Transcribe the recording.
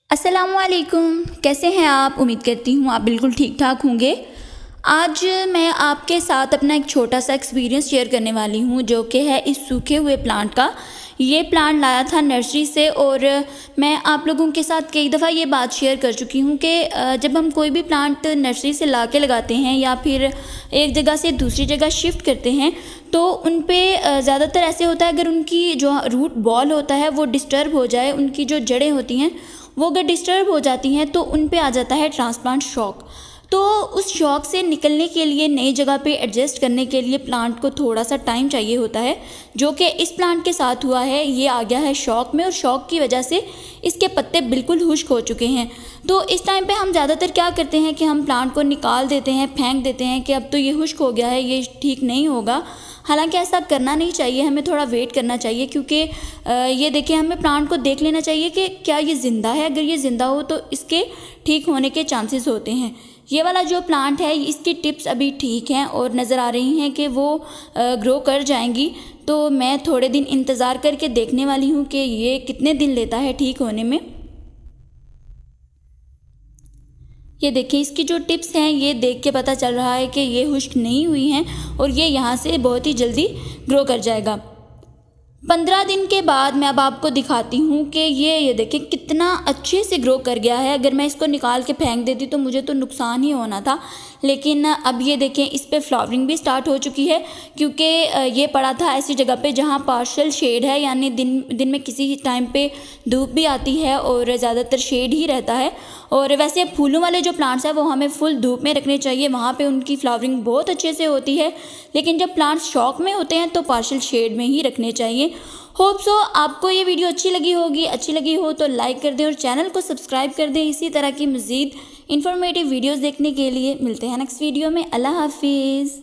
अस्सलामुअलैकुम, कैसे हैं आप? उम्मीद करती हूँ आप बिल्कुल ठीक ठाक होंगे। आज मैं आपके साथ अपना एक छोटा सा एक्सपीरियंस शेयर करने वाली हूँ जो कि है इस सूखे हुए प्लांट का। ये प्लांट लाया था नर्सरी से और मैं आप लोगों के साथ कई दफ़ा ये बात शेयर कर चुकी हूँ कि जब हम कोई भी प्लांट नर्सरी से ला के लगाते हैं या फिर एक जगह से दूसरी जगह शिफ्ट करते हैं तो उन पे ज़्यादातर ऐसे होता है, अगर उनकी जो रूट बॉल होता है वो डिस्टर्ब हो जाए, उनकी जो जड़ें होती हैं वो अगर डिस्टर्ब हो जाती हैं तो उन पे आ जाता है ट्रांसप्लांट शॉक। तो उस शॉक से निकलने के लिए, नई जगह पे एडजस्ट करने के लिए प्लांट को थोड़ा सा टाइम चाहिए होता है, जो कि इस प्लांट के साथ हुआ है। ये आ गया है शॉक में और शॉक की वजह से इसके पत्ते बिल्कुल खुश्क हो चुके हैं। तो इस टाइम पे हम ज़्यादातर क्या करते हैं कि हम प्लांट को निकाल देते हैं, फेंक देते हैं कि अब तो ये खुश्क हो गया है, ये ठीक नहीं होगा। हालांकि ऐसा करना नहीं चाहिए, हमें थोड़ा वेट करना चाहिए, क्योंकि ये देखिए, हमें प्लांट को देख लेना चाहिए कि क्या ये ज़िंदा है। अगर ये ज़िंदा हो तो इसके ठीक होने के चांसेस होते हैं। ये वाला जो प्लांट है इसकी टिप्स अभी ठीक हैं और नज़र आ रही हैं कि वो ग्रो कर जाएंगी। तो मैं थोड़े दिन इंतज़ार करके देखने वाली हूँ कि ये कितने दिन लेता है ठीक होने में। ये देखिए, इसकी जो टिप्स हैं ये देख के पता चल रहा है कि ये खुश्क नहीं हुई हैं और ये यहाँ से बहुत ही जल्दी ग्रो कर जाएगा। 15 दिन के बाद मैं अब आपको दिखाती हूँ कि ये देखिए कितना अच्छे से ग्रो कर गया है। अगर मैं इसको निकाल के फेंक देती तो मुझे तो नुकसान ही होना था, लेकिन अब ये देखें इस पे फ्लावरिंग भी स्टार्ट हो चुकी है, क्योंकि ये पड़ा था ऐसी जगह पे जहाँ पार्शियल शेड है, यानी दिन में किसी टाइम पे धूप भी आती है और ज़्यादातर शेड ही रहता है। और वैसे फूलों वाले जो प्लांट्स हैं वो हमें फुल धूप में रखने चाहिए, वहाँ पे उनकी फ्लावरिंग बहुत अच्छे से होती है। लेकिन जब प्लांट्स शौक में होते हैं तो पार्शियल शेड में ही रखने चाहिए। होप सो आपको ये वीडियो अच्छी लगी होगी। अच्छी लगी हो तो लाइक कर दें और चैनल को सब्सक्राइब कर दें। इसी तरह की मज़ीद इन्फॉर्मेटिव वीडियोज़ देखने के लिए मिलते हैं नेक्स्ट वीडियो में। अल्लाह हाफिज़।